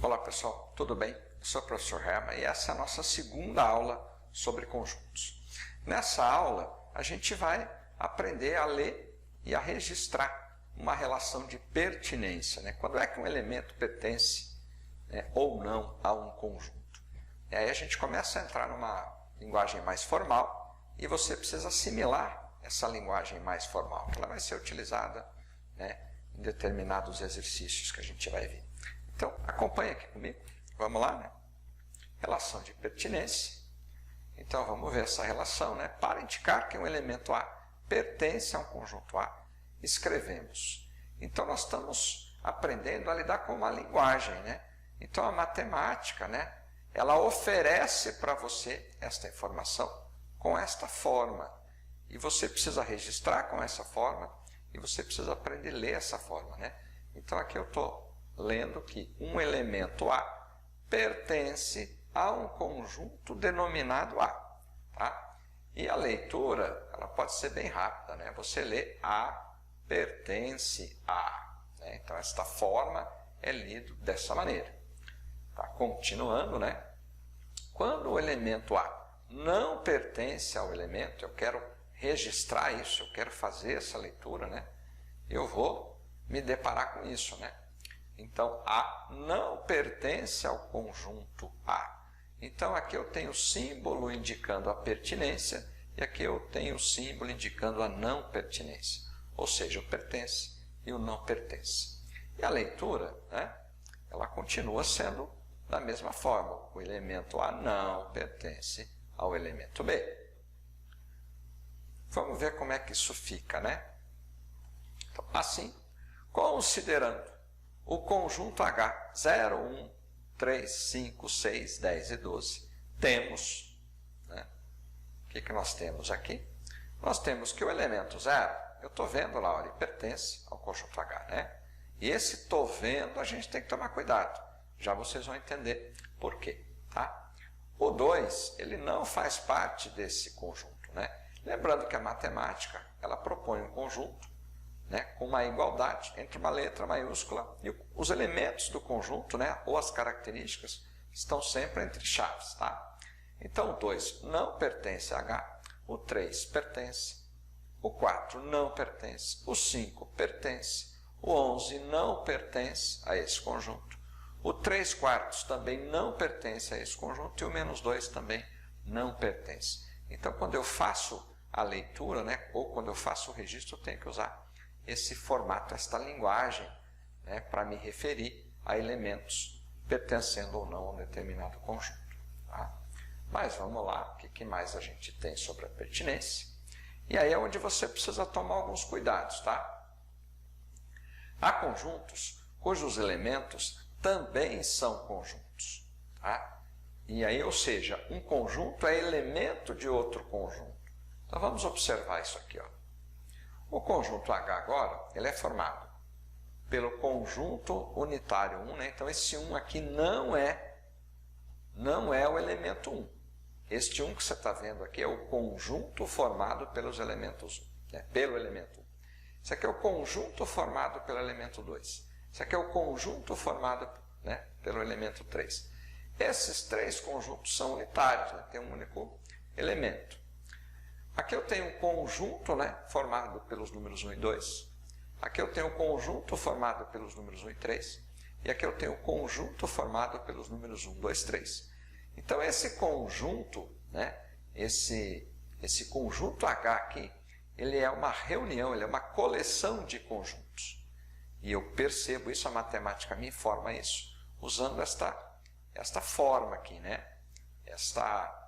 Olá pessoal, tudo bem? Eu sou o professor Herman e essa é a nossa segunda aula sobre conjuntos. Nessa aula a gente vai aprender a ler e a registrar uma relação de pertinência, né? Quando é que um elemento pertence, né, ou não a um conjunto. E aí a gente começa a entrar numa linguagem mais formal e você precisa assimilar essa linguagem mais formal. Ela vai ser utilizada, né, em determinados exercícios que a gente vai ver. Então, acompanha aqui comigo. Vamos lá, né? Relação de pertinência. Então, vamos ver essa relação, né? Para indicar que um elemento A pertence a um conjunto A, escrevemos. Então, nós estamos aprendendo a lidar com uma linguagem, né? Então, a matemática, né, ela oferece para você esta informação com esta forma. E você precisa registrar com essa forma e você precisa aprender a ler essa forma, né? Então, aqui eu estou lendo que um elemento A pertence a um conjunto denominado A. Tá? E a leitura ela pode ser bem rápida, né? Você lê A pertence a. Né? Então, esta forma é lido dessa maneira. Tá? Continuando, né? Quando o elemento A não pertence ao elemento, eu quero registrar isso, eu quero fazer essa leitura, né? Eu vou me deparar com isso, né? Então, A não pertence ao conjunto A. Então, aqui eu tenho o símbolo indicando a pertinência e aqui eu tenho o símbolo indicando a não pertinência. Ou seja, o pertence e o não pertence. E a leitura, né, ela continua sendo da mesma forma. O elemento A não pertence ao elemento B. Vamos ver como é que isso fica, né? Então, assim, considerando o conjunto H, 0, 1, 3, 5, 6, 10 e 12, temos, né? O que nós temos aqui? Nós temos que o elemento 0, eu estou vendo lá, ele pertence ao conjunto H, né? E esse estou vendo, a gente tem que tomar cuidado. Já vocês vão entender por quê, tá? O 2, ele não faz parte desse conjunto, né? Lembrando que a matemática, ela propõe um conjunto, né, com uma igualdade entre uma letra maiúscula e os elementos do conjunto, né, ou as características, estão sempre entre chaves. Tá? Então, o 2 não pertence a H, o 3 pertence, o 4 não pertence, o 5 pertence, o 11 não pertence a esse conjunto, o 3/4 também não pertence a esse conjunto e o -2 também não pertence. Então, quando eu faço a leitura, né, ou quando eu faço o registro, eu tenho que usar esse formato, esta linguagem, né, para me referir a elementos pertencendo ou não a um determinado conjunto. Tá? Mas vamos lá, o que mais a gente tem sobre a pertinência? E aí é onde você precisa tomar alguns cuidados. Tá? Há conjuntos cujos elementos também são conjuntos. Tá? E aí, ou seja, um conjunto é elemento de outro conjunto. Então vamos observar isso aqui, ó. O conjunto H agora, ele é formado pelo conjunto unitário 1, né? Então esse 1 aqui não é o elemento 1. Este 1 que você está vendo aqui é o conjunto formado pelos elementos 1, né? Pelo elemento 1. Esse aqui é o conjunto formado pelo elemento 2. Esse aqui é o conjunto formado, né, pelo elemento 3. Esses três conjuntos são unitários, né? Tem um único elemento. Aqui eu tenho um conjunto, né, formado pelos números 1 e 2. Aqui eu tenho um conjunto formado pelos números 1 e 3. E aqui eu tenho um conjunto formado pelos números 1, 2, 3. Então, esse conjunto, né, esse conjunto H aqui, ele é uma reunião, ele é uma coleção de conjuntos. E eu percebo isso, a matemática me informa isso, usando esta forma aqui, né? Esta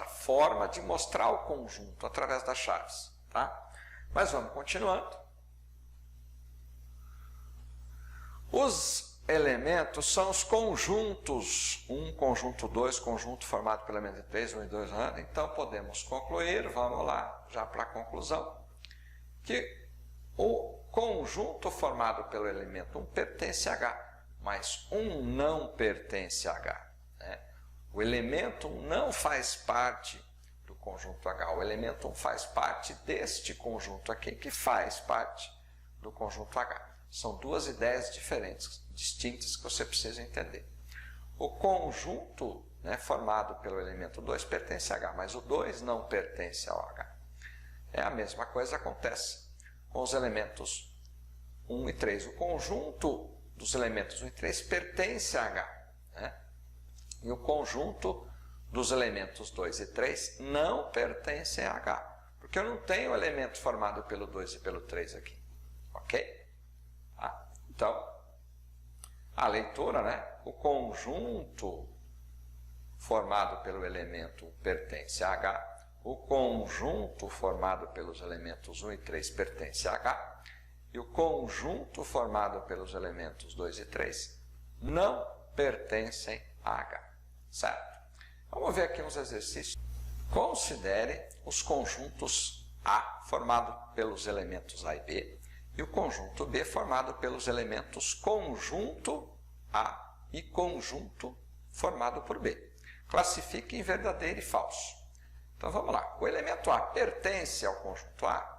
forma de mostrar o conjunto através das chaves. Tá? Mas vamos continuando. Os elementos são os conjuntos 1, conjunto 2, conjunto formado pelo elemento 3, 1 e 2. Então podemos concluir, vamos lá, já para a conclusão, que o conjunto formado pelo elemento 1 pertence a H, mas 1 não pertence a H. Né? O elemento 1 não faz parte do conjunto H. O elemento 1 faz parte deste conjunto aqui, que faz parte do conjunto H. São duas ideias diferentes distintas que você precisa entender. O conjunto, né, formado pelo elemento 2 pertence a H, mas o 2 não pertence ao H. A mesma coisa acontece com os elementos 1 e 3. O conjunto dos elementos 1 e 3 pertence a H, né? E o conjunto dos elementos 2 e 3 não pertence a H, porque eu não tenho elemento formado pelo 2 e pelo 3 aqui, ok? Então, a leitura, né? O conjunto formado pelo elemento pertence a H, o conjunto formado pelos elementos 1 e 3 pertence a H, e o conjunto formado pelos elementos 2 e 3 não pertencem a H, certo? Vamos ver aqui uns exercícios. Considere os conjuntos A formado pelos elementos A e B e o conjunto B formado pelos elementos conjunto A e conjunto formado por B. Classifique em verdadeiro e falso. Então vamos lá. O elemento A pertence ao conjunto A.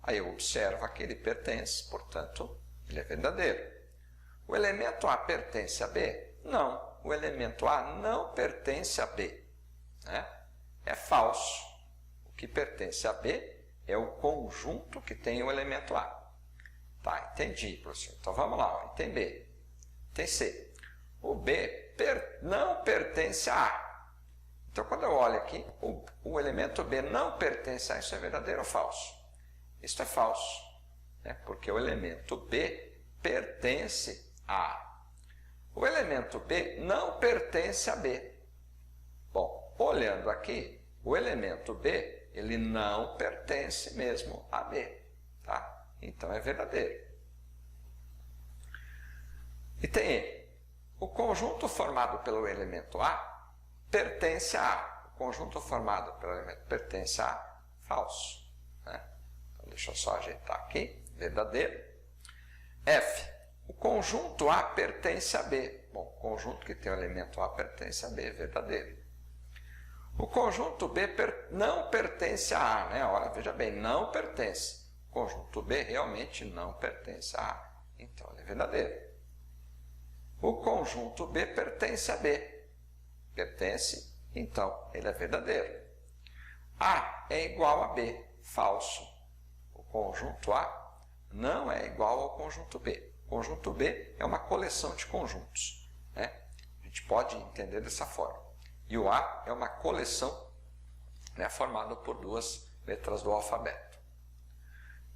Aí eu observo que ele pertence, portanto, ele é verdadeiro. O elemento A pertence a B? Não. O elemento A não pertence a B, né? É falso. O que pertence a B é o conjunto que tem o elemento A. Tá, entendi, professor. Então vamos lá, ó. Tem B, tem C. O B não pertence a A. Então quando eu olho aqui, o elemento B não pertence a A, isso é verdadeiro ou falso? Isso é falso, né? Porque o elemento B pertence a A. O elemento B não pertence a B. Bom, olhando aqui, o elemento B, ele não pertence mesmo a B, tá? Então é verdadeiro. E tem E. O conjunto formado pelo elemento A pertence a A. O conjunto formado pelo elemento pertence a A, falso, né? Então deixa eu só ajeitar aqui, verdadeiro. F. O conjunto A pertence a B. Bom, o conjunto que tem o elemento A pertence a B, verdadeiro. O conjunto B não pertence a A, né? Ora, veja bem, não pertence. O conjunto B realmente não pertence a A, então ele é verdadeiro. O conjunto B pertence a B. Pertence, então ele é verdadeiro. A é igual a B, falso. O conjunto A não é igual ao conjunto B. O conjunto B é uma coleção de conjuntos, né? A gente pode entender dessa forma. E o A é uma coleção, né, formada por duas letras do alfabeto.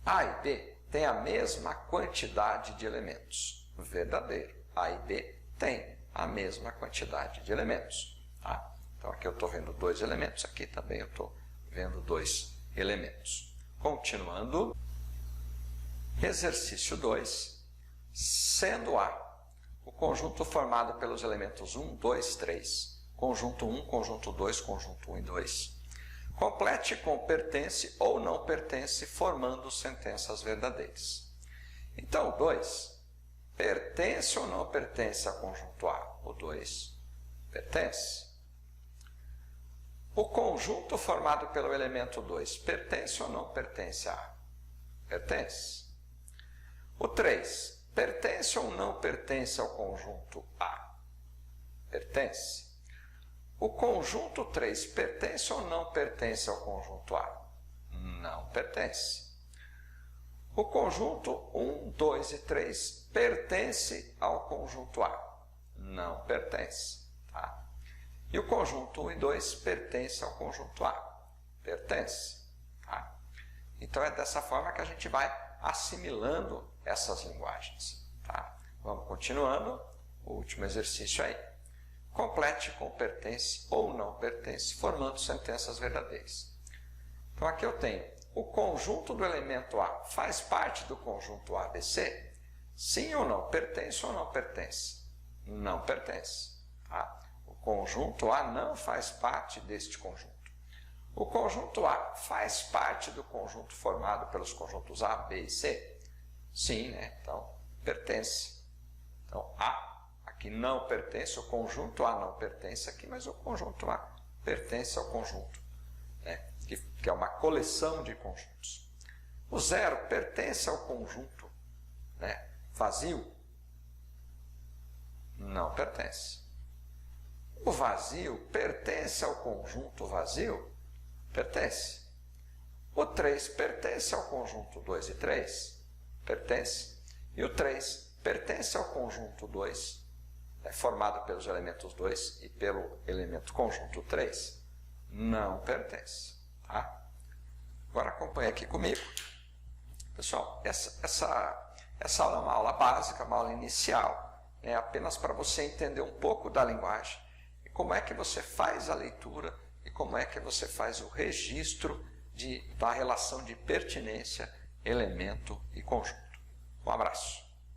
A e B têm a mesma quantidade de elementos. Verdadeiro. A e B têm a mesma quantidade de elementos. Tá? Então aqui eu estou vendo 2 elementos, aqui também eu estou vendo 2 elementos. Continuando, exercício 2. Sendo A o conjunto formado pelos elementos 1, 2, 3, conjunto 1, conjunto 2, conjunto 1 e 2, complete com pertence ou não pertence, formando sentenças verdadeiras. Então, o 2 pertence ou não pertence ao conjunto A? O 2 pertence. O conjunto formado pelo elemento 2 pertence ou não pertence a A? Pertence. O 3 pertence ou não pertence ao conjunto A? Pertence. O conjunto 3 pertence ou não pertence ao conjunto A? Não pertence. O conjunto 1, 2 e 3 pertence ao conjunto A? Não pertence. Tá? E o conjunto 1 e 2 pertence ao conjunto A? Pertence. Tá? Então é dessa forma que a gente vai assimilando essas linguagens. Tá? Vamos continuando. O último exercício aí. Complete com pertence ou não pertence, formando sentenças verdadeiras. Então aqui eu tenho o conjunto do elemento A faz parte do conjunto ABC? Sim ou não? Pertence ou não pertence? Não pertence. Tá? O conjunto A não faz parte deste conjunto. O conjunto A faz parte do conjunto formado pelos conjuntos A, B e C? Sim, né? Então, pertence. Então, A aqui não pertence, o conjunto A não pertence aqui, mas o conjunto A pertence ao conjunto, né? Que é uma coleção de conjuntos. O 0 pertence ao conjunto, né, vazio? Não pertence. O vazio pertence ao conjunto vazio? Pertence. O 3 pertence ao conjunto 2 e 3? Pertence. E o 3 pertence ao conjunto 2, formado pelos elementos 2 e pelo elemento conjunto 3? Não pertence. Tá? Agora acompanhe aqui comigo. Pessoal, essa aula é uma aula básica, uma aula inicial, apenas para você entender um pouco da linguagem, e como é que você faz a leitura, e como é que você faz o registro da relação de pertinência, elemento e conjunto. Um abraço.